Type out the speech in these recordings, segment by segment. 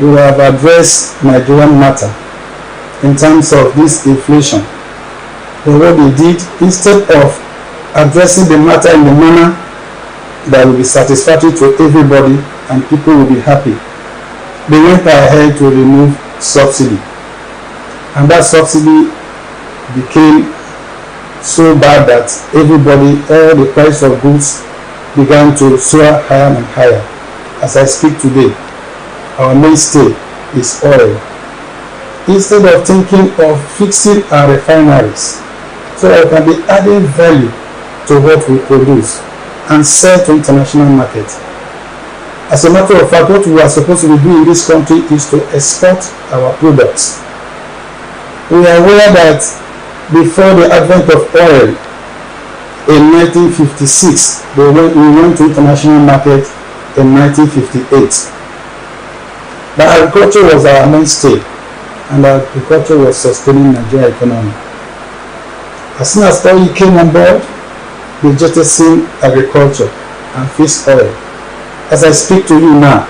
we have addressed Nigerian matter in terms of this inflation. But what they did, instead of addressing the matter in the manner that will be satisfactory to everybody and people will be happy, they went ahead to remove subsidy. And that subsidy became so bad that everybody, all the price of goods began to soar higher and higher. As I speak today, our mainstay is oil. Instead of thinking of fixing our refineries so that we can be adding value to what we produce and sell to international market. As a matter of fact, what we are supposed to be doing in this country is to export our products. We are aware that before the advent of oil in 1956, we went to international market in 1958. But agriculture was our mainstay, and agriculture was sustaining Nigerian economy. As soon as oil came on board, they jettisoned agriculture and fixed oil. As I speak to you now,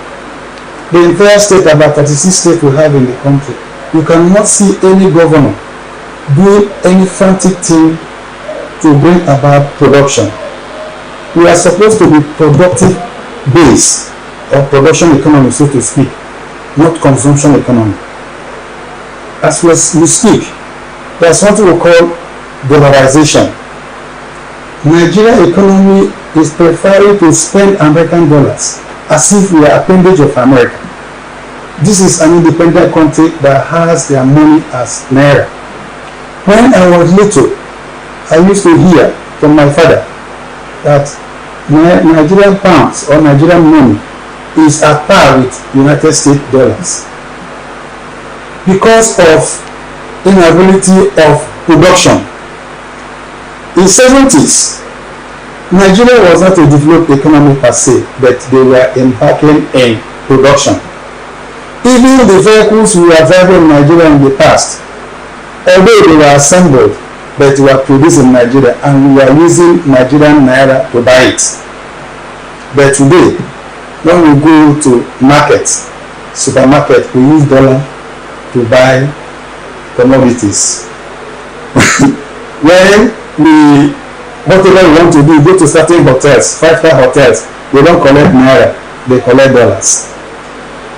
the entire state, about 36 states we have in the country, you cannot see any governor doing any frantic thing to bring about production. We are supposed to be productive base or production economy, so to speak, not consumption economy. As we speak, there is something we call dollarization. Nigeria economy is preferring to spend American dollars as if we are appendage of America. This is an independent country that has their money as naira. When I was little, I used to hear from my father that Nigerian pounds or Nigerian money is at par with United States dollars because of inability of production. In the 70s, Nigeria was not a developed economy per se, but they were embarking in production. Even the vehicles we were driving in Nigeria in the past, although they were assembled, but they were produced in Nigeria, and we were using Nigerian naira to buy it. But today, when we go to markets, supermarket, we use dollar to buy commodities. When whatever we want to do, go to certain hotels, 5-star hotels, they don't collect naira, they collect dollars,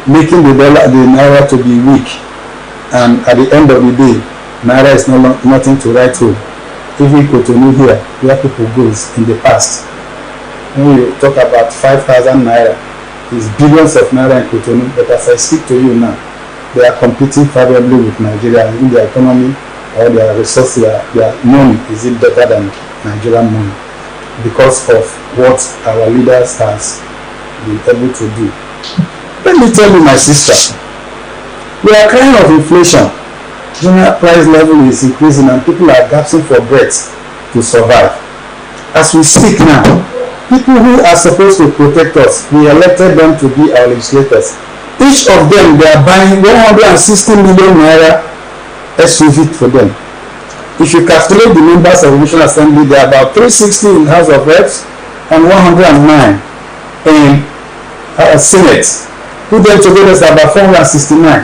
making the naira to be weak. And at the end of the day, naira is nothing to write home. Even Cotonou here, where people goes in the past, when you talk about 5,000 naira, it's billions of naira in Cotonou. But as I speak to you now, they are competing favorably with Nigeria in their economy or their resources, their money is it better than Nigerian money because of what our leaders has been able to do. Let me tell you, my sister, we are crying of inflation. General price level is increasing and people are gasping for breath to survive. As we speak now, people who are supposed to protect us, we elected them to be our legislators. Each of them, they are buying 160 million naira SUV for them. If you calculate the members of the National Assembly, they are about 360 in House of Reps and 109 in Senate. Put them together, it's about 469.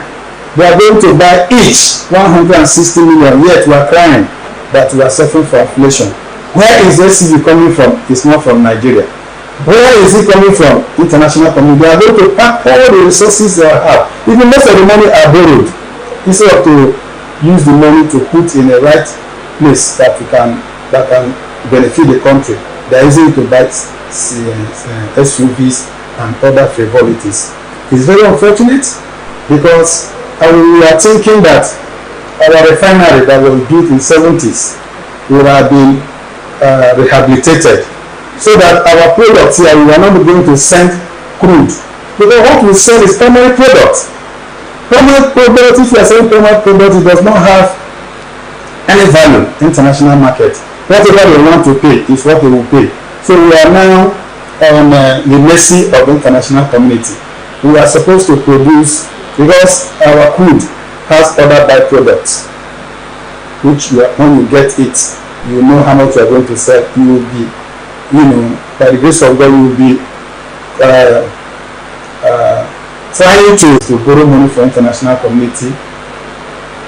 They are going to buy each 160 million, yet we are crying that we are suffering from inflation. Where is SUV coming from? It's not from Nigeria. Where is it coming from? International community. They are going to pack all the resources they have. Even most of the money are borrowed. Instead of to use the money to put in the right place that can benefit the country, they are using it to buy SUVs and other frivolities. It's very unfortunate because we are thinking that our refinery that was built in the 70s would have been rehabilitated so that our products here, we are not going to send crude, because what we sell is primary product. Primary product, if you are selling primary product, it does not have any value in international market. Whatever they want to pay is what they will pay. So we are now on the mercy of the international community. We are supposed to produce, because our crude has other byproducts, which when you get it, you know how much you are going to sell. You will be, by the grace of God, you will be trying to borrow money for international community,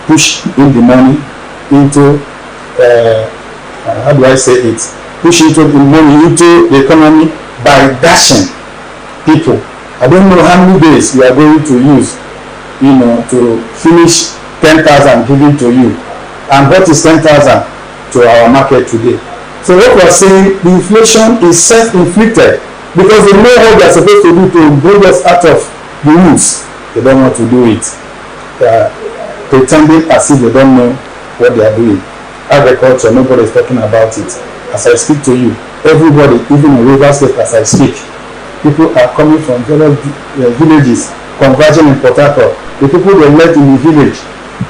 push in the money into how do I say it? Push into the money into the economy by dashing people. I don't know how many days you are going to use, to finish 10,000 given to you. And what is 10,000 to our market today? So what we are saying, the inflation is self-inflicted because they know what they are supposed to do to bring us out of the woods. They don't want to do it. They are pretending as if they don't know what they are doing. Agriculture, nobody is talking about it. As I speak to you, everybody, even in River State as I speak, people are coming from various villages, converging in Port Harcourt. The people they left in the village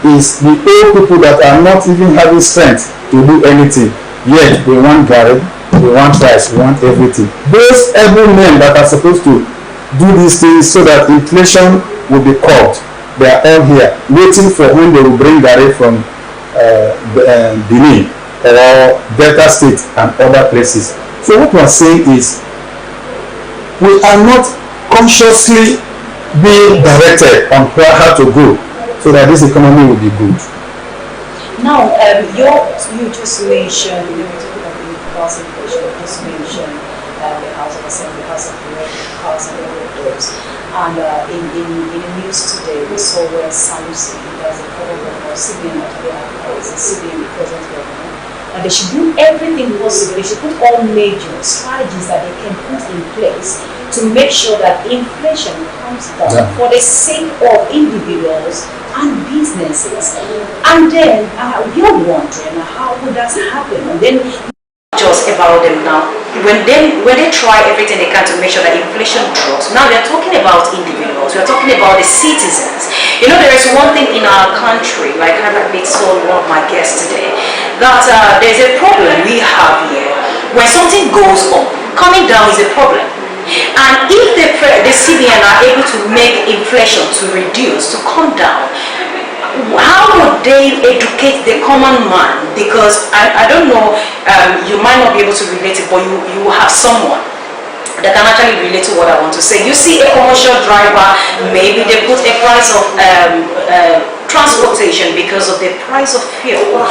is the old people that are not even having strength to do anything. Yet we want garri, we want rice, we want everything. Those able men that are supposed to do these things so that inflation will be curbed, they are all here waiting for when they will bring garri from Benin or Delta State and other places. So what we are saying is we are not consciously being directed on how to go so that this economy will be good. Now, you just mentioned, talking about the cost inflation, you just mentioned the House of Assembly, House of Reps, and all of those. And in the news today, we saw where Sanusi, as a federal governor, CBN, the president governor, and they should do everything possible. They should put all major strategies that they can put in place to make sure that inflation comes down for the sake of individuals and businesses. And then you're wondering how would that happen? And then just about them now, when they try everything they can to make sure that inflation drops, now they're talking about individuals, we're talking about the citizens. There is one thing in our country, like I told one of my guests today, that there's a problem we have here. When something goes up, coming down is a problem. And if the CBN are able to make inflation to reduce, to come down, how would they educate the common man? Because I don't know, you might not be able to relate it, but you will have someone that can actually relate to what I want to say. You see a commercial driver, maybe they put a price of transportation because of the price of fuel.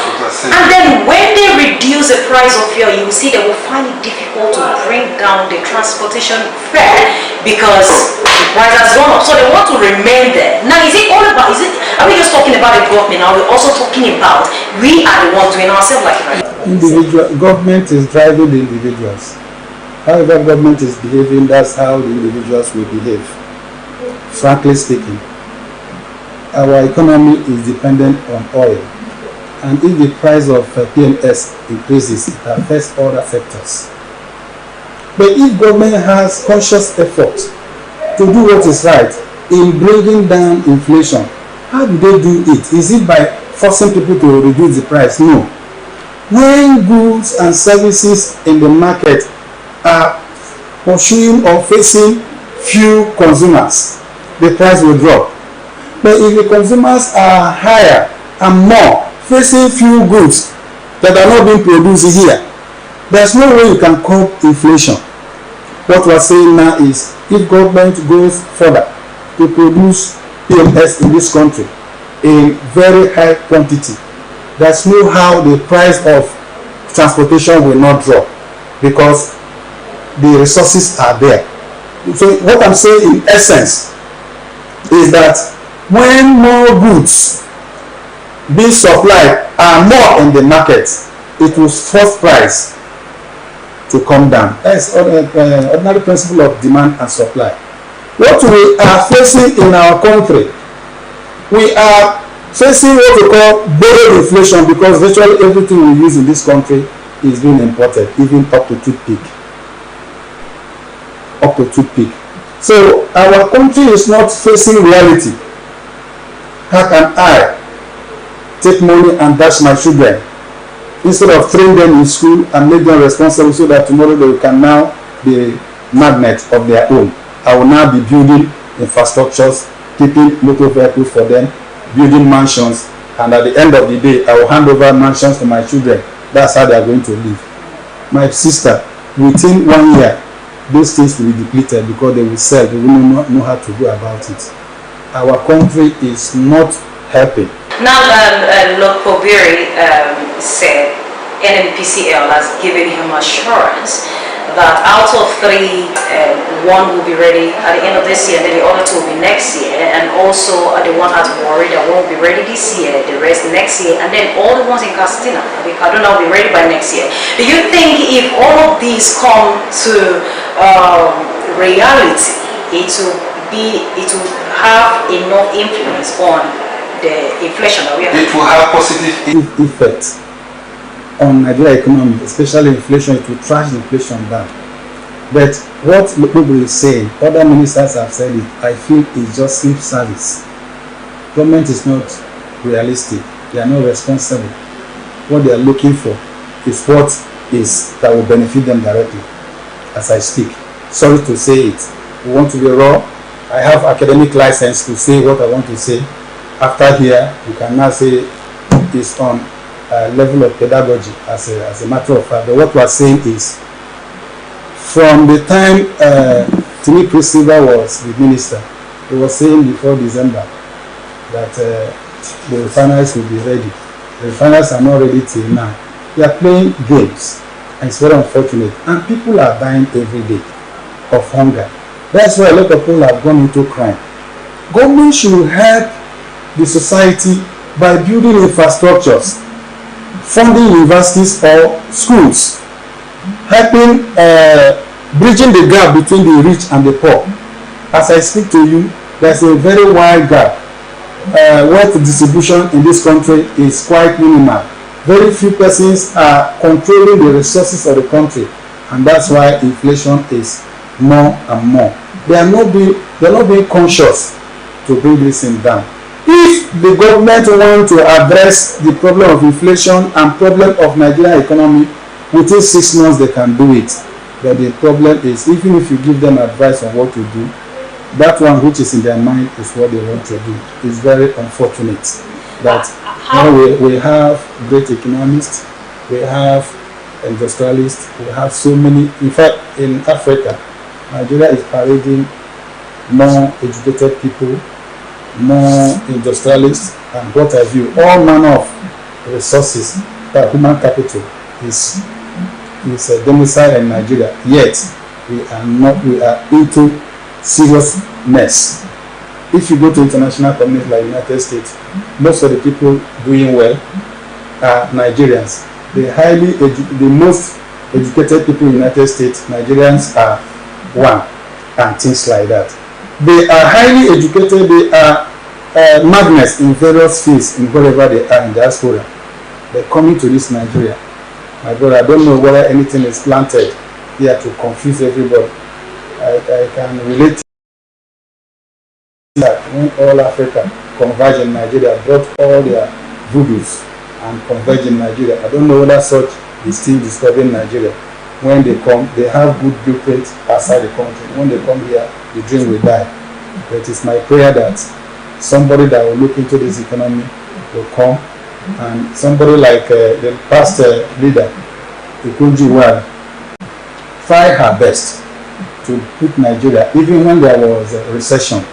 And then when they reduce the price of fuel, you will see they will find it difficult to bring down the transportation fare because the price has gone up. So they want to remain there. Now, are we just talking about the government? Are we also talking about we are the ones doing ourselves like that? Government is driving the individuals. However government is behaving, that's how the individuals will behave. Frankly speaking, our economy is dependent on oil, and if the price of PMS increases, it affects other sectors. But if government has conscious effort to do what is right in bringing down inflation, how do they do it? Is it by forcing people to reduce the price? No. When goods and services in the market are pursuing or facing few consumers, the price will drop. But if the consumers are higher and more, facing few goods that are not being produced here, there's no way you can curb inflation. What we're saying now is, if government goes further to produce PMS in this country in very high quantity, there's no how the price of transportation will not drop because the resources are there. So what I'm saying in essence is that when more goods being supplied are more in the market, it will force price to come down. That's ordinary principle of demand and supply. What we are facing in our country, we are facing what we call borrowed inflation because virtually everything we use in this country is being imported, even up to toothpick. So our country is not facing reality. How can I take money and dash my children instead of train them in school and make them responsible so that tomorrow they can now be magnets of their own? I will now be building infrastructures, keeping motor vehicles for them, building mansions, and at the end of the day, I will hand over mansions to my children. That's how they are going to live. My sister, within 1 year, those things will be depleted because they will sell. They will not know how to go about it. our country is not helping. Now, Lord Pobiri said NNPCL has given him assurance that out of three, one will be ready at the end of this year, and then the other two will be next year, and also the one at Warri, that one will be ready this year, the rest next year, and then all the ones in Castina, Kaduna will be ready by next year. Do you think if all of these come to reality, it will have enough influence on the inflation that we have? It will have positive effect on Nigeria economy, especially inflation. It will trash the inflation down. But what people is saying, other ministers have said it, I feel it's just lip service. Government is not realistic. They are not responsible. What they are looking for is what is that will benefit them directly. As I speak, sorry to say it, we want to be raw. I have academic license to say what I want to say. After here, you can now say it's on level of pedagogy as a matter of fact. But what we are saying is, from the time Timi Priscilla was the minister, he was saying before December that the refineries will be ready. The refineries are not ready till now. They are playing games, and it's very unfortunate. And people are dying every day of hunger. That's why a lot of people have gone into crime. Government should help the society by building infrastructures, funding universities or schools, helping bridging the gap between the rich and the poor. As I speak to you, there's a very wide gap. Wealth distribution in this country is quite minimal. Very few persons are controlling the resources of the country, and that's why inflation is more and more. They are not being conscious to bring this thing down. If the government want to address the problem of inflation and problem of Nigerian economy, within 6 months they can do it. But the problem is, even if you give them advice on what to do, that one which is in their mind is what they want to do. It's very unfortunate that now we have great economists, we have industrialists, we have so many. In fact, in Africa, Nigeria is parading more educated people, more industrialists, and what have you. All manner of resources, human capital is a domicile in Nigeria. Yet we are into serious mess. If you go to international communities like United States, most of the people doing well are Nigerians. The most educated people in the United States, Nigerians are one, and things like that. They are highly educated. They are magnets in various fields in wherever they are in diaspora. They're coming to this Nigeria. My brother, I don't know whether anything is planted here to confuse everybody. I can relate to that when all Africa converge in Nigeria, brought all their voodoos and converge in Nigeria. I don't know whether such is still discovering Nigeria. When they come, they have good blueprints outside the country. When they come here, the dream will die. But it's my prayer that somebody that will look into this economy will come, and somebody like the past leader, Ikunji Well, try her best to put Nigeria, even when there was a recession,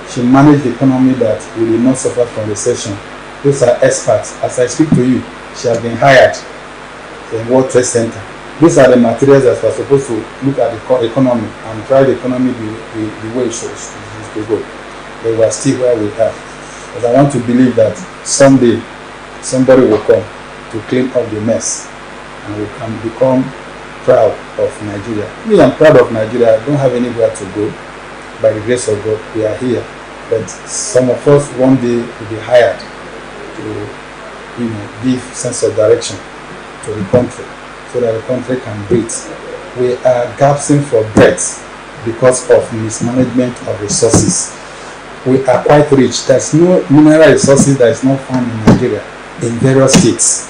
she managed the economy that we did not suffer from recession. Those are experts. As I speak to you, she has been hired in World Trade Center. These are the materials that were supposed to look at the economy and try the economy the way it should go. But we are still where we are. But I want to believe that someday somebody will come to clean up the mess, and we can become proud of Nigeria. Me, I'm proud of Nigeria. I don't have anywhere to go. By the grace of God, we are here. But some of us one day will be hired to give sense of direction to the country, so that the country can breathe. We are gasping for breath because of mismanagement of resources. We are quite rich. There's no mineral resources that is not found in Nigeria, in various states.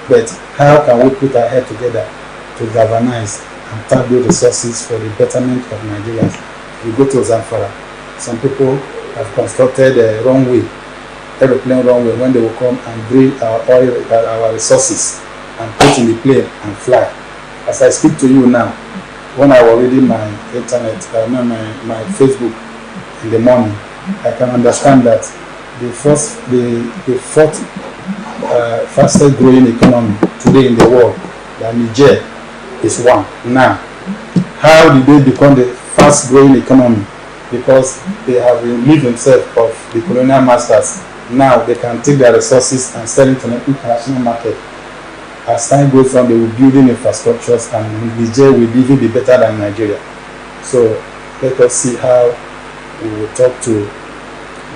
But how can we put our head together to galvanize and tap those resources for the betterment of Nigerians? We go to Zamfara. Some people have constructed a runway, aeroplane runway, when they will come and drill our oil, our resources, and put in the plane and fly. As I speak to you now, when I was reading my internet, my Facebook in the morning, I can understand that the fourth fastest growing economy today in the world, that Niger is one. Now, how did they become the fast growing economy? Because they have relieved themselves of the colonial masters. Now they can take their resources and sell it to the international market. As time goes on, they will build in infrastructures, and Niger will even be better than Nigeria. So let us see how we will talk to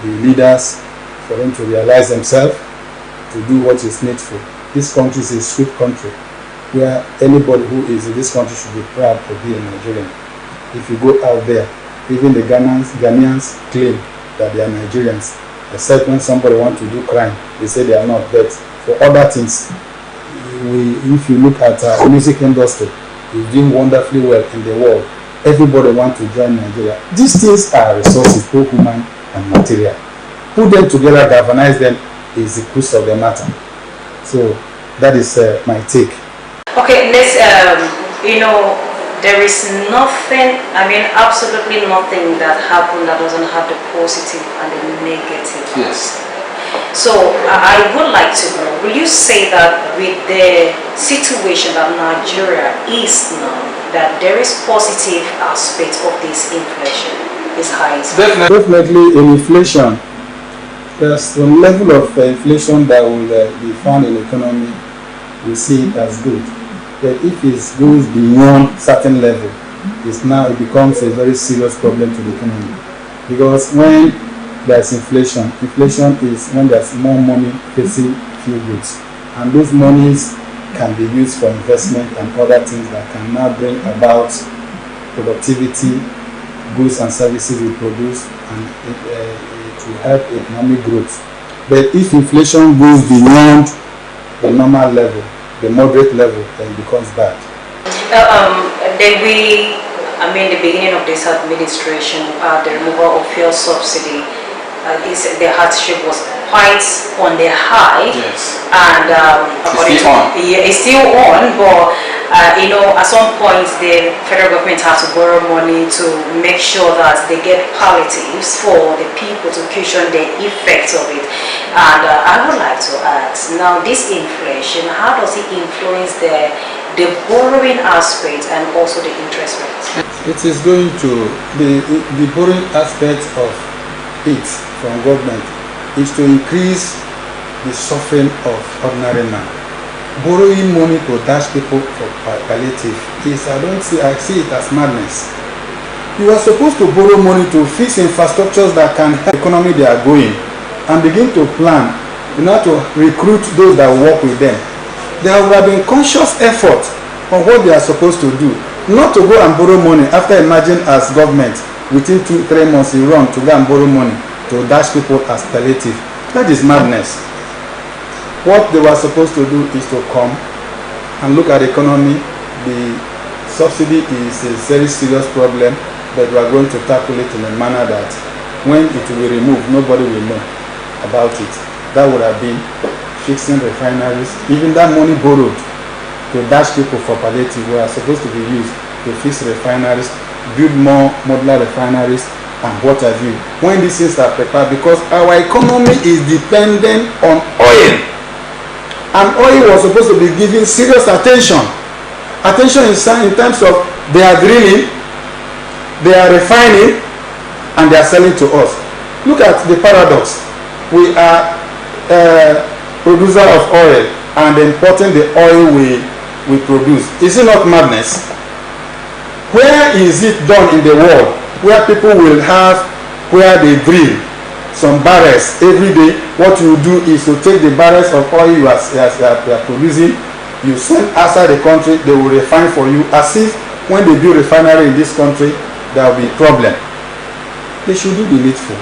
the leaders for them to realize themselves, to do what is needful. This country is a sweet country where anybody who is in this country should be proud to be a Nigerian. If you go out there, even the Ghanaians claim that they are Nigerians, except when somebody wants to do crime, they say they are not. But for other things, if you look at the music industry, it's doing wonderfully well in the world. Everybody wants to join Nigeria. These things are resources, both human and material. Put them together, galvanize them, is the crux of the matter. So that is my take. Okay, let's, there is nothing, absolutely nothing that happened that doesn't have the positive and the negative. Yes. So I would like to know, will you say that with the situation that Nigeria is now, that there is positive aspect of this inflation is high? Definitely in inflation, there's some level of inflation that will be found in the economy. We see it as good. But if it goes beyond certain level, it becomes a very serious problem to the economy. Because when there's inflation is when there's more money facing few goods. And those monies can be used for investment and other things that can now bring about productivity, goods and services we produce, and it will help economic growth. But if inflation goes beyond the normal level, the moderate level, then it becomes bad. The beginning of this administration, the removal of fuel subsidy, the hardship was quite on the high. Yes. And it's still on, but at some point the federal government has to borrow money to make sure that they get palliatives for the people to cushion the effects of it. And I would like to ask, now this inflation, how does it influence the borrowing aspect and also the interest rates? It is going to, the borrowing aspect of it from government is to increase the suffering of ordinary man. Borrowing money to dash people for palliative is, I see it as madness. You are supposed to borrow money to fix infrastructures that can help the economy they are going, and begin to plan in order to recruit those that work with them. There would have been conscious effort on what they are supposed to do, not to go and borrow money after emerging as government. Within 2-3 months you run to go and borrow money to dash people as palliative. That is madness. What they were supposed to do is to come and look at the economy. The subsidy is a very serious problem, but we are going to tackle it in a manner that when it will be removed, nobody will know about it. That would have been fixing refineries. Even that money borrowed to dash people for palliative were supposed to be used to fix refineries, build more modular refineries, and what have you. When these things are prepared, because our economy is dependent on oil, and oil was supposed to be given serious attention. Attention in terms of they are drilling, they are refining, and they are selling to us. Look at the paradox. We are producer of oil and importing the oil we produce. Is it not madness? Where is it done in the world where people will have, where they drill some barrels every day? What you do is to take the barrels of oil you are producing, you send outside the country, they will refine for you, as if when they build refinery in this country there will be a problem. They should do the needful.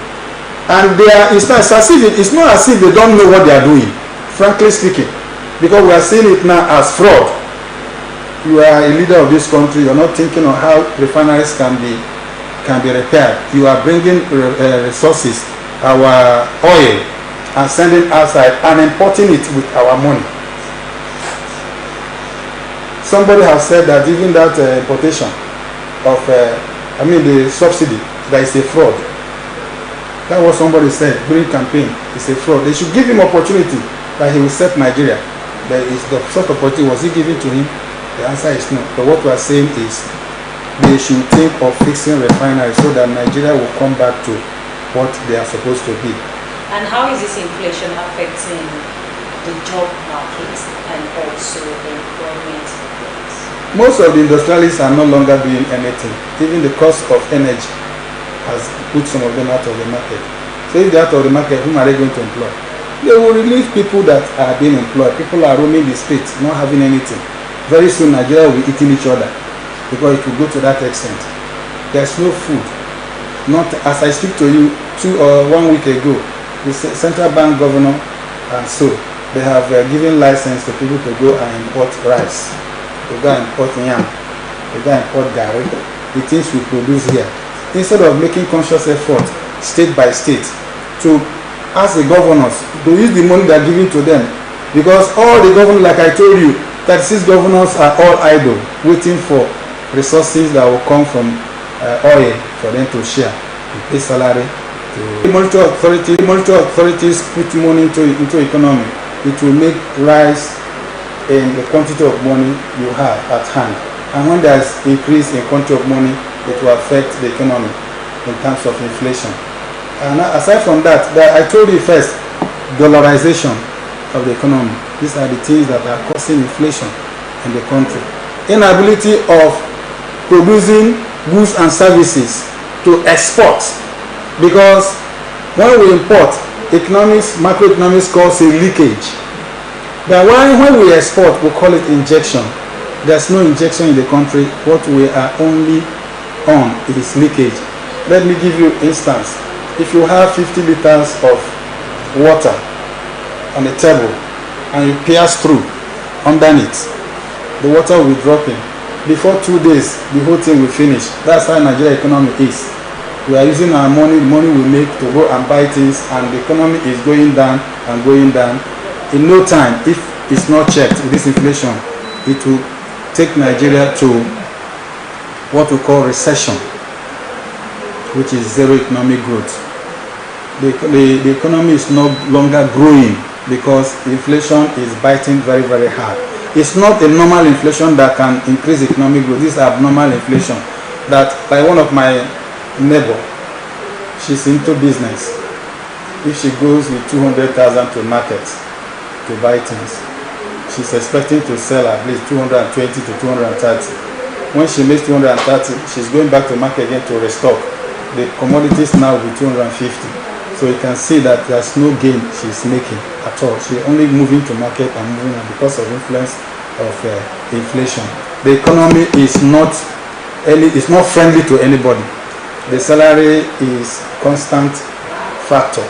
And it's not as if they don't know what they are doing, frankly speaking, because we are seeing it now as fraud. You are a leader of this country, you are not thinking of how refineries can be repaired. You are bringing resources, our oil, and sending outside and importing it with our money. Somebody has said that even that importation of the subsidy, that is a fraud. That was somebody said during campaign. It's a fraud. They should give him opportunity that he will set Nigeria. There is the first opportunity. Was he given to him? The answer is no. But what we are saying is they should think of fixing refineries so that Nigeria will come back to what they are supposed to be. And how is this inflation affecting the job market and also the employment? Most of the industrialists are no longer doing anything. Even the cost of energy has put some of them out of the market. So if they're out of the market, whom are they going to employ? They will relieve people that are being employed. People are roaming the states, not having anything. Very soon Nigeria will be eating each other because it will go to that extent. There's no food. Not as I speak to you 1 week ago, the central bank governor and so they have given license to people to go and import rice, to go and import yam, to go and import gari, the things we produce here. Instead of making conscious effort state by state to ask the governors to use the money they are giving to them, because all the governors, like I told you, 36 governors are all idle, waiting for resources that will come from oil for them to share, to pay salary. The monetary authorities put money into economy. It will make rise in the quantity of money you have at hand. And when there is increase in quantity of money, it will affect the economy in terms of inflation. And aside from that, I told you first, dollarization of the economy. These are the things that are causing inflation in the country. Inability of producing goods and services to export, because when we import, macroeconomics calls it leakage. But when we export, we call it injection. There's no injection in the country. What we are only on is leakage. Let me give you instance. If you have 50 liters of water on the table and you pierce through underneath, the water will be dropping. Before 2 days, the whole thing will finish. That's how Nigeria economy is. We are using our money, the money we make to go and buy things, and the economy is going down and going down. In no time, if it's not checked with this inflation, it will take Nigeria to what we call recession, which is zero economic growth. The economy is no longer growing because inflation is biting very, very hard. It's not a normal inflation that can increase economic growth. This is abnormal inflation that, like one of my neighbor, she's into business. If she goes with 200,000 to market to buy things, she's expecting to sell at least 220 to 230. When she makes 230, she's going back to market again to restock. The commodities now will be 250. So you can see that there's no gain she's making at all. She's only moving to market and moving on because of influence of inflation. The economy is not friendly to anybody. The salary is constant factor.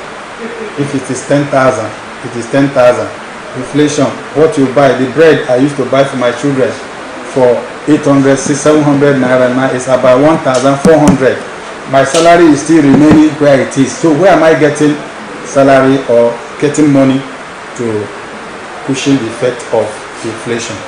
If it is 10,000, it is 10,000. Inflation, what you buy, the bread I used to buy for my children for 800, 700 naira now is about 1,400. My salary is still remaining where it is. So where am I getting salary or getting money to cushion the effect of inflation?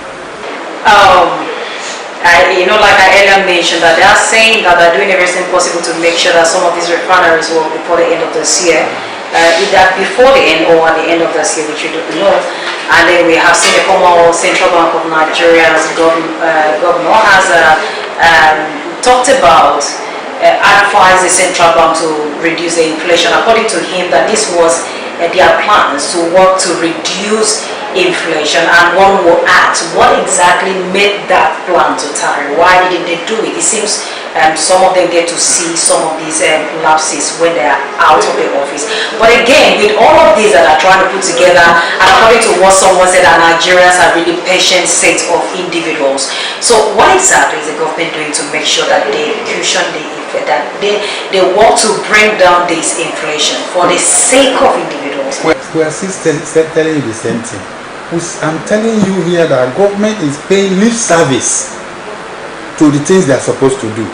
Like I earlier mentioned, that they are saying that they're doing everything possible to make sure that some of these refineries will before the end of this year, either before the end or at the end of this year, which we don't know. And then we have seen the former Central Bank of Nigeria's governor has talked about advised the central bank to reduce the inflation. According to him, that this was their plans to work to reduce inflation, and one will ask, what exactly made that plan to tarry? Why didn't they do it? It seems some of them get to see some of these lapses when they are out of the office. But again, with all of these that are trying to put together, and according to what someone said, that Nigerians are really patient set of individuals. So what exactly is the government doing to make sure that they cushion the effect, that they want to bring down this inflation for the sake of individuals? We are still telling you the same thing. I'm telling you here that government is paying lip service to the things they are supposed to do.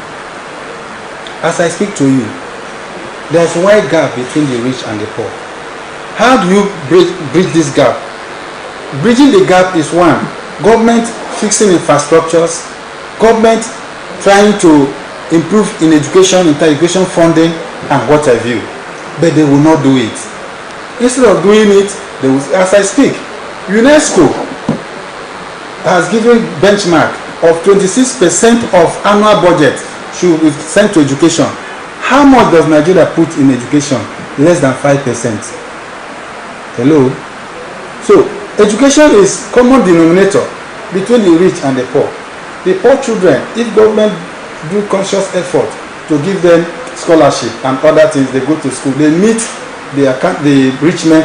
As I speak to you, there's a wide gap between the rich and the poor. How do you bridge this gap? Bridging the gap is one, government fixing infrastructures, government trying to improve in education, inter-education funding, and what have you. but they will not do it. Instead of doing it, they will, as I speak, UNESCO has given benchmark of 26% of annual budget should be sent to education. How much does Nigeria put in education? Less than 5%. Hello? So, education is common denominator between the rich and the poor. The poor children, if government do conscious effort to give them scholarship and other things, they go to school, they meet the rich men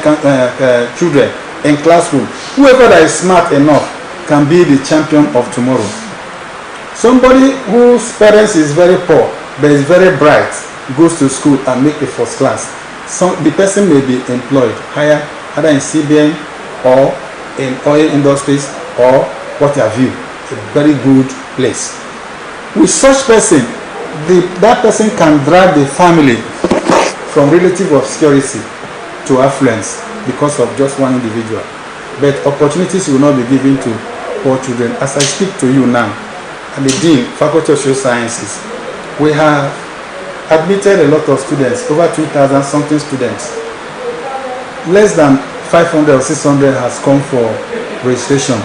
children in classroom. Whoever that is smart enough can be the champion of tomorrow. Somebody whose parents is very poor but is very bright goes to school and make a first class. So the person may be employed higher either in CBN or in oil industries or what have you. A very good place. With such person, that person can drag the family from relative obscurity to affluence because of just one individual. But opportunities will not be given to poor children. As I speak to you now, and the Dean, Faculty of Social Sciences, we have admitted a lot of students, over 2,000 something students. Less than 500 or 600 has come for registration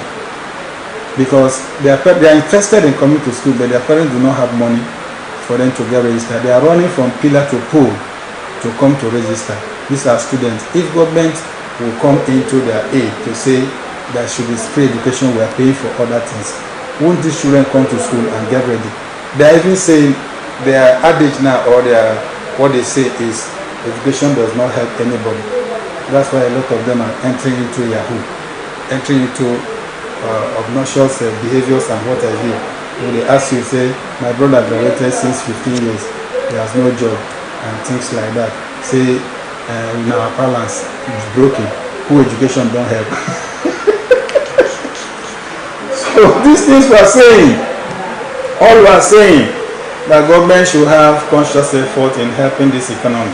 because they are interested in coming to school, but their parents do not have money for them to get registered. They are running from pillar to pole to come to register. These are students. If government will come into their aid to say there should be free education, we are paying for other things, won't these children come to school and get ready? They are even saying their adage now, or what they say is education does not help anybody. That's why a lot of them are entering into Yahoo, entering into obnoxious behaviors and what have you. When they ask you, say, my brother graduated since 15 years, he has no job, and things like that. Say, in our balance is broken, who education don't help. So these things we are saying, all we are saying, that government should have conscious effort in helping this economy.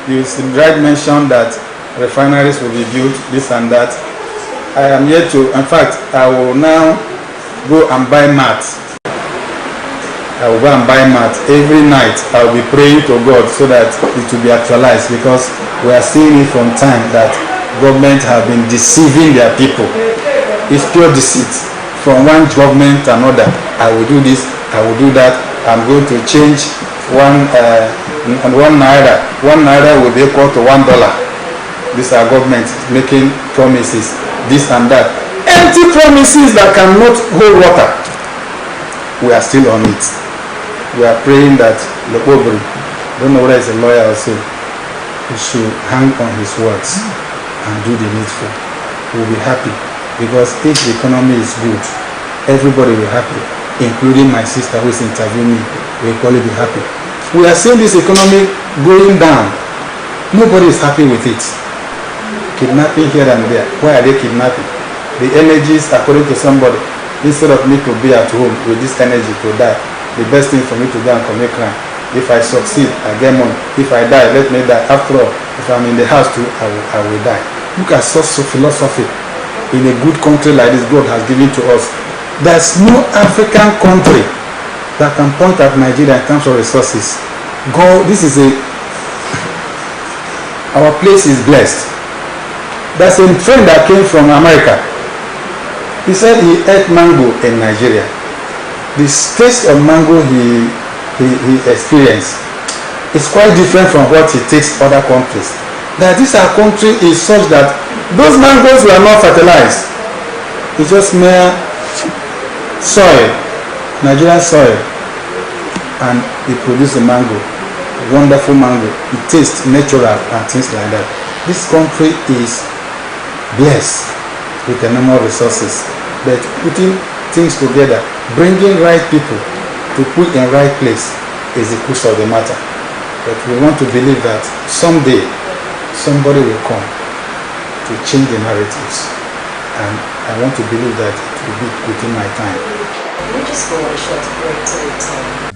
You right mentioned that refineries will be built, this and that. I am yet to, in fact, I will now go and buy mats. I will go and buy mats. Every night I will be praying to God so that it will be actualized, because we are seeing it from time that government have been deceiving their people. It's pure deceit. From one government to another, I will do this, I will do that. I'm going to change one naira. 1 naira will be equal to $1. These are governments making promises, this and that. Empty promises that cannot hold water. We are still on it. We are praying that the Obri, I don't know whether he's a lawyer or so, he should hang on his words and do the needful. We'll be happy, because if the economy is good, everybody will be happy, including my sister who is interviewing me. Will equally be happy. We are seeing this economy going down. Nobody is happy with it. Kidnapping here and there. Why are they kidnapping? The energies, according to somebody, instead of me to be at home with this energy to die, the best thing for me to go and commit crime. If I succeed, I get money. If I die, let me die. After all, if I'm in the house too, I will die. Look at such philosophy. In a good country like this, God has given to us. There's no African country that can point at Nigeria in terms of resources. God, our place is blessed. There's a friend that came from America. He said he ate mango in Nigeria. The taste of mango he experienced is quite different from what he takes other countries. That this our country is such that those mangoes were not fertilized. It's just mere soil, Nigerian soil, and they produce a mango, wonderful mango. It tastes natural and things like that. This country is blessed with enormous resources, but putting things together, bringing right people to put in right place is the crux of the matter. But we want to believe that someday somebody will come to change the narratives, and I want to believe that it will be within my time. We'll just go on a short break to return.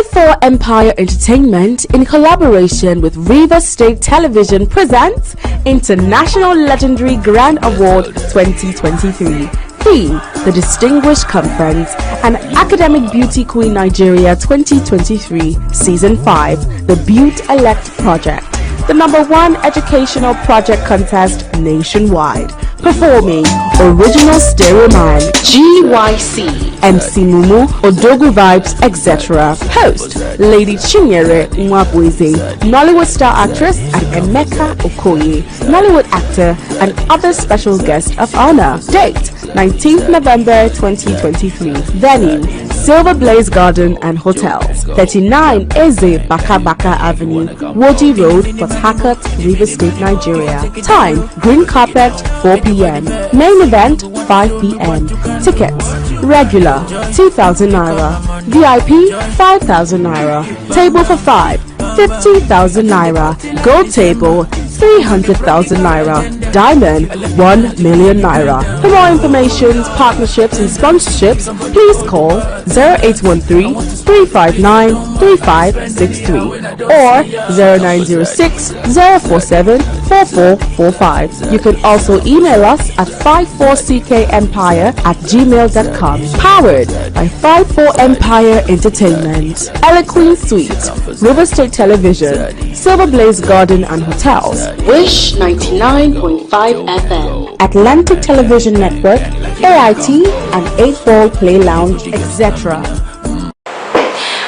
54 Empire Entertainment, in collaboration with River State Television, presents International Legendary Grand Award 2023. Theme: The Distinguished Conference and Academic Beauty Queen Nigeria 2023 Season 5, The Beaut Elect Project, the #1 educational project contest nationwide. Performing Original Stereo Man, GYC, MC Mumu, Odogu Vibes, etc. Host Lady Chinyere Mwabweze, Nollywood star actress, and Emeka Okoye, Nollywood actor, and other special guests of honor. Date: 19th November 2023. Venue: Silver Blaze Garden and Hotels, 39 Eze Baka Baka Avenue, Woji Road, Port Harcourt, River State, Nigeria. Time: green carpet, 4 p.m. Main event, 5 p.m. Tickets: regular, 2,000 naira. VIP, 5,000 naira. Table for 5, 50,000 naira. Gold table, 300,000 naira. Diamond, 1 million naira. For more information, partnerships and sponsorships, please call 0813-359-3563 or 0906-047-4445. You can also email us at 54ckempire@gmail.com. Powered by 54 Empire Entertainment, Eloquent Suite, River State Television, Silver Blaze Garden and Hotels, Wish 99.5 FM, Atlantic Television Network, AIT, and 8 Ball Play Lounge, etc.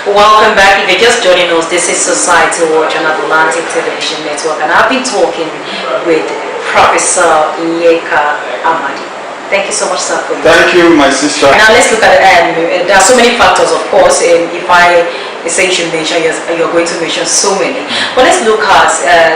Welcome back. If you're just joining us, this is Society Watch on Atlantic Television Network, and I've been talking with Professor Nyeka Amadi. Thank you so much, sir. Thank you, my sister. Now let's look at there are so many factors, of course, and if I say you should mention, you're going to mention so many. But let's look at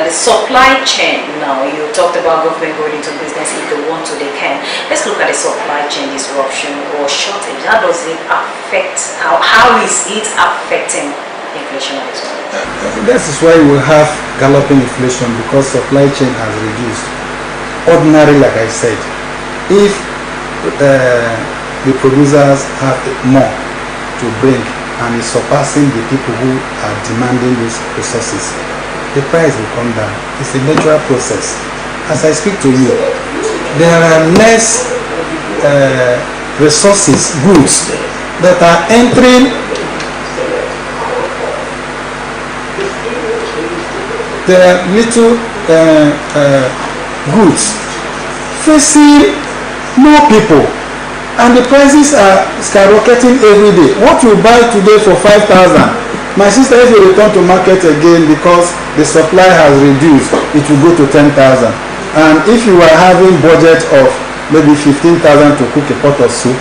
the supply chain now. You talked about government going into business. If they want to, they can. Let's look at the supply chain disruption or shortage. How does it affect, how is it affecting inflation as well? That is why we have galloping inflation, because supply chain has reduced. Ordinary, like I said, if the producers have more to bring and is surpassing the people who are demanding these resources, the price will come down. It's a natural process. As I speak to you, there are less resources, goods that are entering the little goods facing more people, and the prices are skyrocketing every day. What you buy today for 5,000, my sister, if you return to market again because the supply has reduced, it will go to 10,000. And if you are having budget of maybe 15,000 to cook a pot of soup,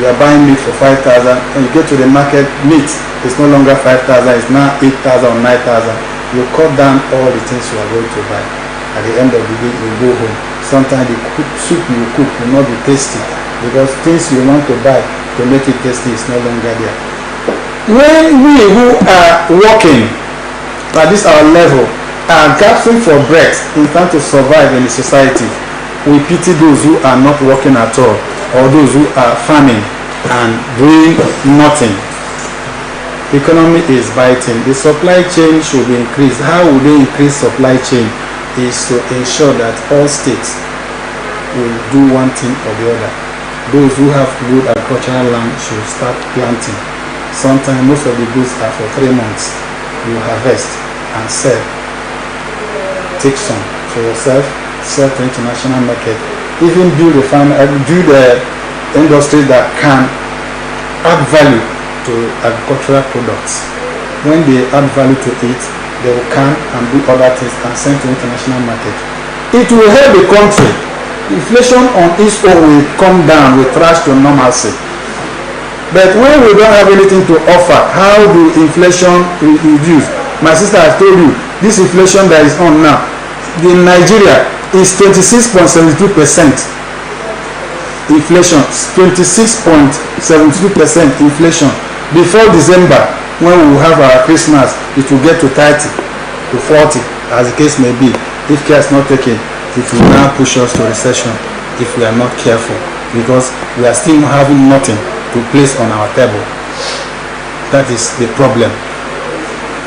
you are buying meat for 5,000, and you get to the market, meat is no longer 5,000, it's now 8,000 or 9,000. You cut down all the things you are going to buy. At the end of the day, you go home. Sometimes the soup you cook will not be tasty, because things you want to buy to make it tasty is no longer there. When we who are working at this our level are gasping for breath in trying to survive in the society, we pity those who are not working at all, or those who are farming and doing nothing. The economy is biting. The supply chain should be increased. How will they increase supply chain? Is to ensure that all states will do one thing or the other. Those who have good agricultural land should start planting. Sometimes most of the goods are for 3 months. You harvest and sell. Take some for yourself, sell to international market. Even build the industry that can add value to agricultural products. When they add value to it, they will come and do other things and send to international market. It will help the country. Inflation on its own will come down, will crash to normalcy. But when we don't have anything to offer, how do inflation reduce? My sister has told you, this inflation that is on now, in Nigeria, is 26.72% inflation. 26.72% inflation. Before December, when we will have our Christmas, it will get to 30 to 40, as the case may be. If care is not taken, it will now push us to recession if we are not careful, because we are still having nothing to place on our table. That is the problem.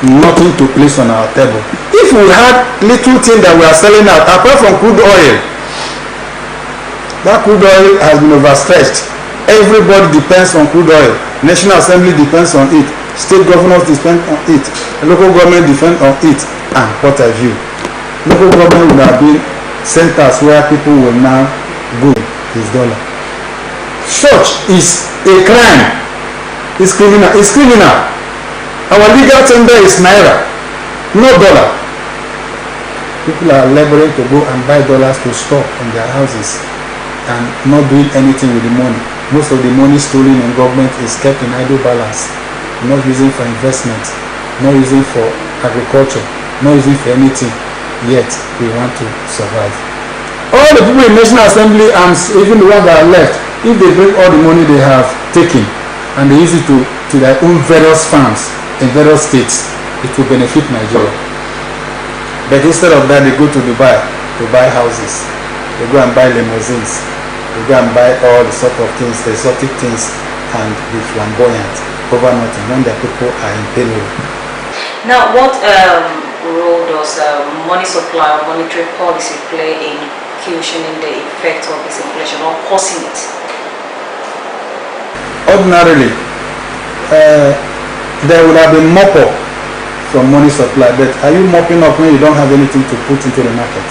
nothing to place on our table. If we had little thing that we are selling out, apart from crude oil, that crude oil has been overstretched. Everybody depends on crude oil. National Assembly depends on it. State governors depend on it. Local government depend on it. And what have you? Local government would have been centers where people will now go his dollar. Such is a crime. It's criminal. It's criminal. Our legal tender is naira, no dollar. People are laboring to go and buy dollars to store in their houses and not doing anything with the money. Most of the money stolen in government is kept in idle balance, not using for investment, not using for agriculture, not using for anything. Yet we want to survive. All the people in National Assembly and even the ones that are left, if they bring all the money they have taken and they use it to their own various farms in various states, it will benefit Nigeria. But instead of that, they go to Dubai to buy houses. They go and buy limousines. They go and buy all the sort of things, the exotic things, and be flamboyant over nothing when their people are in payroll. Now, what role does money supply or monetary policy play in cushioning the effect of this inflation or causing it? Ordinarily, there would have been mop up from money supply, but are you mopping up when you don't have anything to put into the market?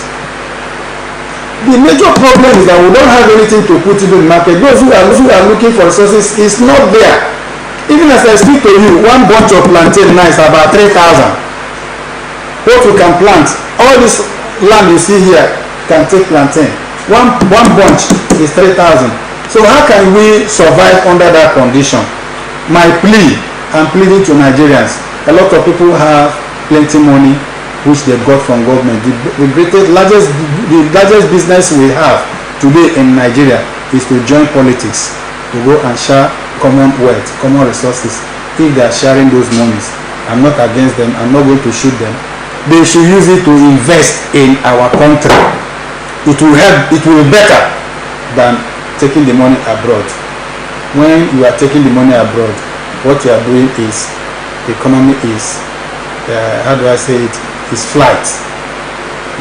The major problem is that we don't have anything to put into the market. Those who are looking for resources is not there. Even as I speak to you, one bunch of plantain now is about 3,000. What we can plant, all this land you see here can take plantain. One bunch is 3,000. So how can we survive under that condition? My plea, I'm pleading to Nigerians. A lot of people have plenty money which they got from government. The largest business we have today in Nigeria is to join politics, to go and share common wealth, common resources. If they are sharing those monies, I'm not against them, I'm not going to shoot them. They should use it to invest in our country. It will help, it will be better than taking the money abroad. When you are taking the money abroad, what you are doing is, the economy is, how do I say it, is flight.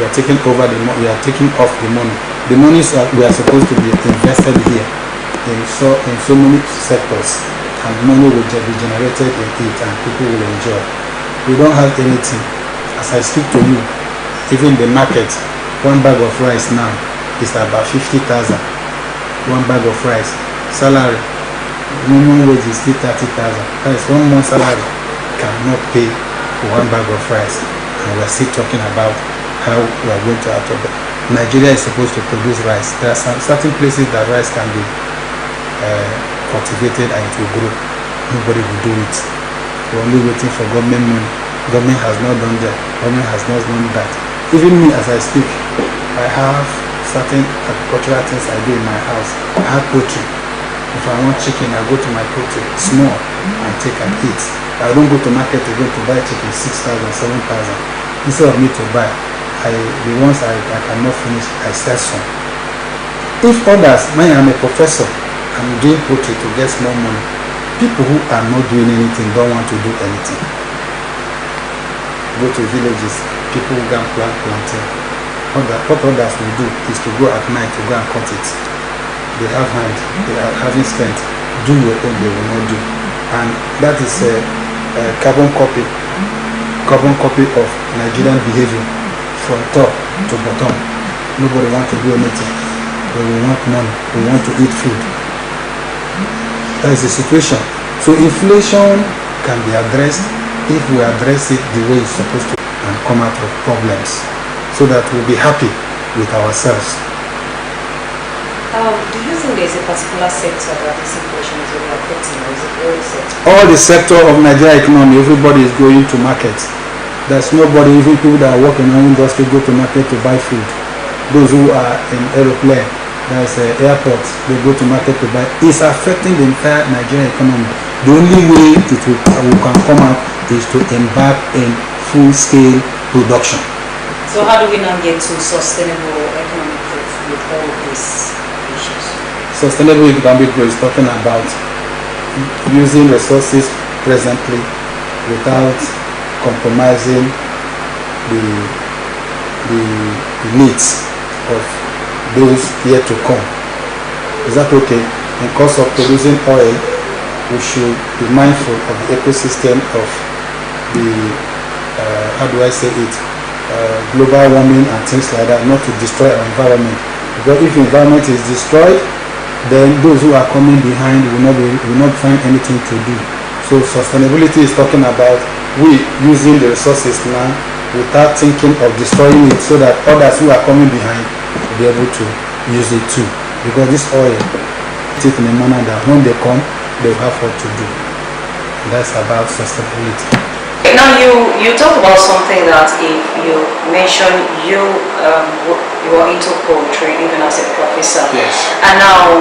You are taking over the money, you are taking off the money. The monies we are supposed to be invested here in so many sectors, and money will be generated in it and people will enjoy. We don't have anything. As I speak to you, even the market, one bag of rice now is about 50,000. One bag of rice. Salary, minimum wage is still 30,000. That is 1 month salary cannot pay for one bag of rice. And we are still talking about how we are going to out of it. Nigeria is supposed to produce rice. There are certain places that rice can be cultivated and it will grow. Nobody will do it. We're only waiting for government money. Government has not done that. Government has not done that. Even me, as I speak, I have certain agricultural things I do in my house. I have poultry. If I want chicken, I go to my poultry, small, and take and eat. I don't go to market again to buy chicken 6,000, 7,000. Instead of me to buy, the ones I cannot finish, I sell some. If others, I'm a professor, I'm doing poultry to get more money. People who are not doing anything don't want to do anything. Go to villages, people who can plant plantain. What others will do is to go at night to go and cut it. They have hand, they are having strength. Do your own, they will not do. And that is a carbon copy of Nigerian behavior from top to bottom. Nobody wants to do anything. But we want money. We want to eat food. That is the situation. So inflation can be addressed if we address it the way it's supposed to and come out of problems, so that we'll be happy with ourselves. Do you think there's a particular sector that this inflation is really affecting, or is it all the sector? All the sector of Nigeria economy, everybody is going to market. There's nobody, even people that work in our industry go to market to buy food. Those who are in aeroplane, there's airports, they go to market to buy. It's affecting the entire Nigerian economy. The only way we can come out is to embark in full-scale production. So how do we now get to sustainable economic growth with all of these issues? Sustainable economic growth is talking about using resources presently without compromising the needs of those yet to come. Is that okay? In course of producing oil, we should be mindful of the ecosystem of the, how do I say it, global warming and things like that, not to destroy our environment. Because if the environment is destroyed, then those who are coming behind will not find anything to do. So sustainability is talking about we using the resources now without thinking of destroying it, so that others who are coming behind will be able to use it too. Because this oil, it is in a manner that when they come, they will have what to do. And that's about sustainability. Now you talk about something that if you mention you are into poetry even as a professor. Yes. And now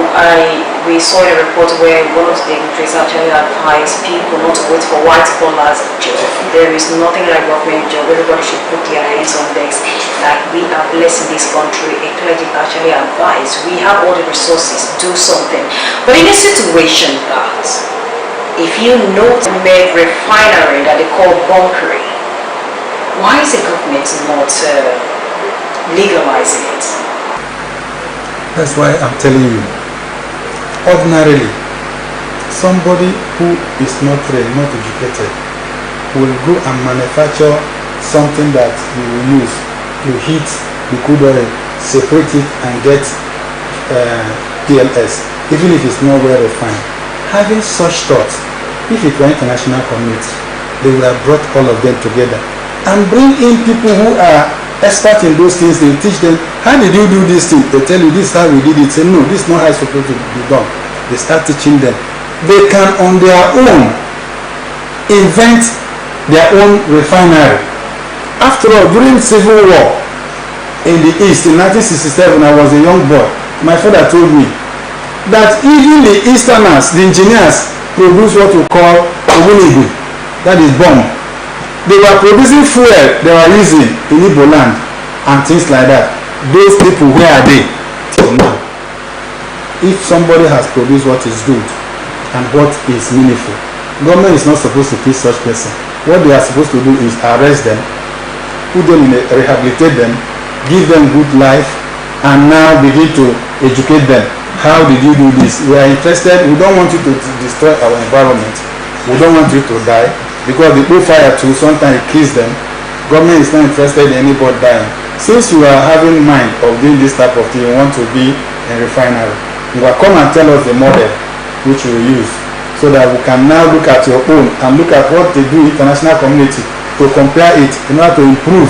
we saw a report where one of the dignitaries actually advised people not to wait for white collars job. There is nothing like government job. Everybody should put their hands on decks. Like we are blessed in this country. A clergy actually advised we have all the resources, do something. But in a situation that if you note a refinery that they call bunkering, why is the government not legalizing it? That's why I'm telling you. Ordinarily, somebody who is not trained, not educated, will go and manufacture something that you will use. You heat the crude oil, separate it, and get PLS, even if it's not well refined. Having such thoughts, if it were international community, they would have brought all of them together and bring in people who are experts in those things. They teach them, how did you do this thing? They tell you, this is how we did it. Say, no, this is not how it's supposed to be done. They start teaching them. They can on their own invent their own refinery. After all, during Civil War in the East in 1967, I was a young boy. My father told me that even the Easterners, the engineers, produce what we call Ogunigwe, that is bomb. They were producing fuel they were using in Igbo land and things like that. Those people, where are they till now? If somebody has produced what is good and what is meaningful, government is not supposed to kill such person. What they are supposed to do is arrest them, put them in rehabilitate them, give them good life, and now begin to educate them. How did you do this? We are interested. We don't want you to destroy our environment. We don't want you to die, because the fire too sometimes it kills them. Government is not interested in anybody dying. Since you are having mind of doing this type of thing, you want to be a refinery, you will come and tell us the model which we will use, so that we can now look at your own and look at what they do international community to compare it in order to improve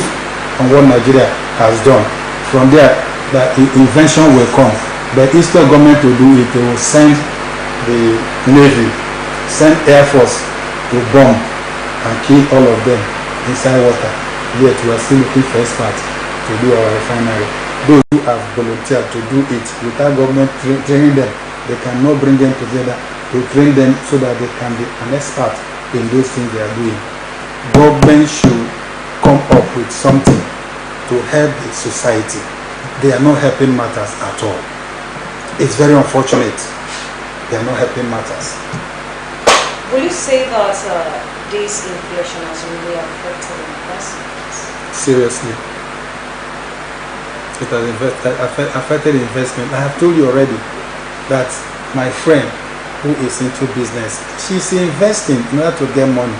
on what Nigeria has done. From there, the invention will come. But instead of government to do it, they will send the Navy, send Air Force to bomb and kill all of them inside water. Yet we are still looking for experts to do our refinery. Those who have volunteered to do it without government training them, they cannot bring them together to train them so that they can be an expert in those things they are doing. Government should come up with something to help the society. They are not helping matters at all. It's very unfortunate. They are not helping matters. Will you say that this inflation has really affected investments? Seriously. It has affected investment. I have told you already that my friend who is into business, she's investing in order to get money,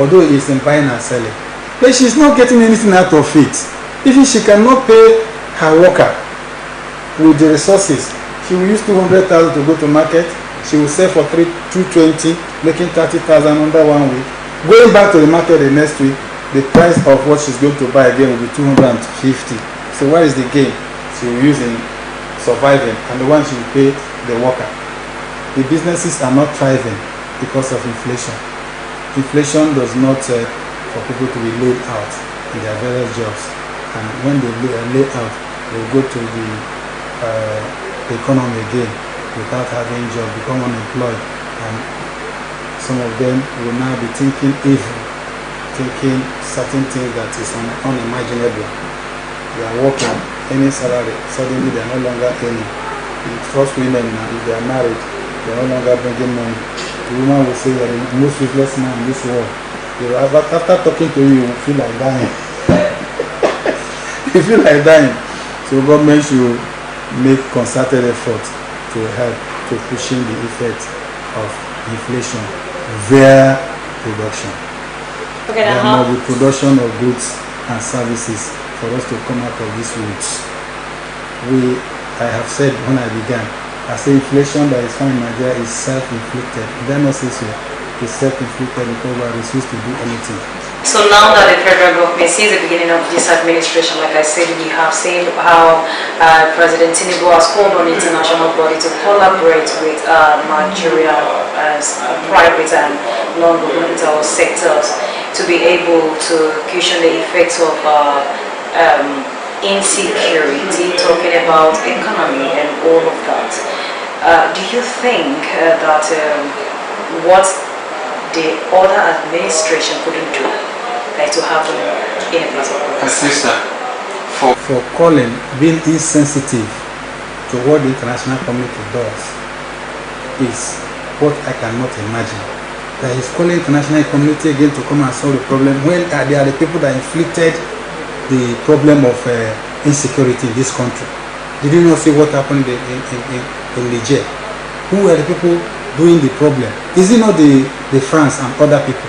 although it's in buying and selling. But she's not getting anything out of it. Even she cannot pay her worker with the resources. She will use 200,000 to go to market. She will sell for 220, making 30,000 under 1 week. Going back to the market the next week, the price of what she's going to buy again will be 250. So what is the gain she will use in surviving, and the one she will pay the worker? The businesses are not thriving because of inflation. Inflation does not for people to be laid out in their various jobs, and when they lay out, they will go to the economy again without having a job, become unemployed, and some of them will now be thinking evil, thinking certain things that is unimaginable. They are working any salary, suddenly they are no longer earning. The first women now, if they are married, they are no longer bringing money. The woman will say that the most useless man in this world After talking to you, you feel like dying. You feel like dying. So government should make concerted effort to help to cushion the effect of inflation via production. Okay, there must be production of goods and services for us to come out of these roots. I have said when I began, I say inflation that is found in Nigeria is self-inflicted. Did I not say so? It's self-inflicted because we refuse to do anything. So now that the federal government, since the beginning of this administration, like I said, we have seen how President Tinubu has called on international body to collaborate with Nigeria as private and non-governmental sectors to be able to cushion the effects of insecurity, talking about economy and all of that. Do you think that what the other administration couldn't do, like to have them in a place of sister, for calling, being insensitive to what the international community does is what I cannot imagine. That he's calling international community again to come and solve the problem when they are the people that inflicted the problem of insecurity in this country. Did you not see what happened in Niger? Who were the people doing the problem? Is it not the France and other people?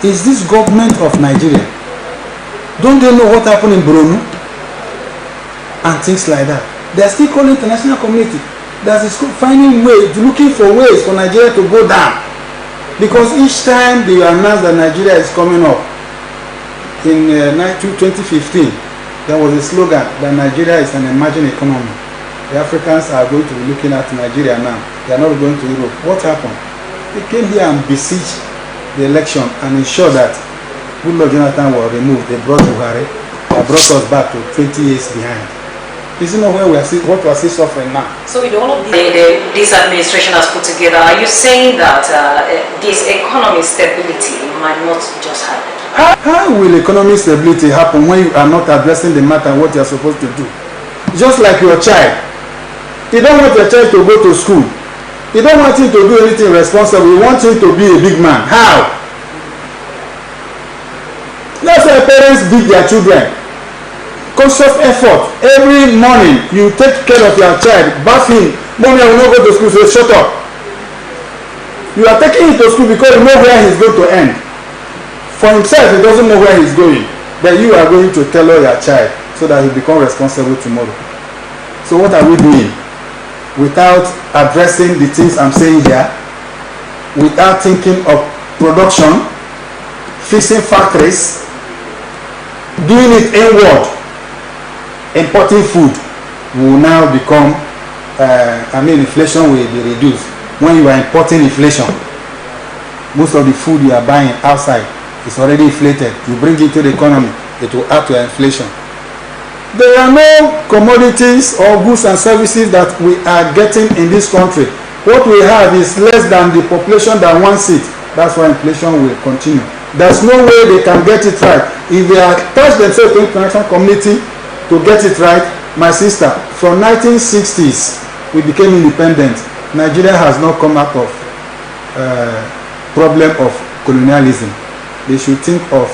Is this government of Nigeria? Don't they know what happened in Borno and things like that? They are still calling international community. That is finding ways, looking for ways for Nigeria to go down. Because each time they announce that Nigeria is coming up, in 2015, there was a slogan that Nigeria is an emerging economy. The Africans are going to be looking at Nigeria now. They are not going to Europe. What happened? They came here and besieged the election and ensured that Goodluck Jonathan was removed. They brought Buhari. They brought us back to 20 years behind. This is not where we are what we are still suffering now. So with all of this administration has put together, are you saying that this economic stability might not just happen? How will economic stability happen when you are not addressing the matter what you are supposed to do? Just like your child. You don't want your child to go to school. You don't want him to do anything responsible. You want him to be a big man. How? That's why parents beat their children. Conscious effort. Every morning you take care of your child. Bath him. Mommy, I will not go to school. So shut up. You are taking him to school because you know where he's going to end. For himself, he doesn't know where he's going. But you are going to tell your child so that he become responsible tomorrow. So what are we doing? Without addressing the things I'm saying here, without thinking of production, fixing factories, doing it inward, importing food will now become, inflation will be reduced. When you are importing inflation, most of the food you are buying outside is already inflated. You bring it to the economy, it will add to inflation. There are no commodities or goods and services that we are getting in this country. What we have is less than the population that wants it. That's why inflation will continue. There's no way they can get it right. If they attach themselves to the international community to get it right, my sister, from 1960s, we became independent. Nigeria has not come out of problem of colonialism. They should think of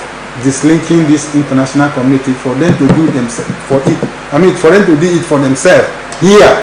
dislinking this international community for them to do themselves for them to do it for themselves here.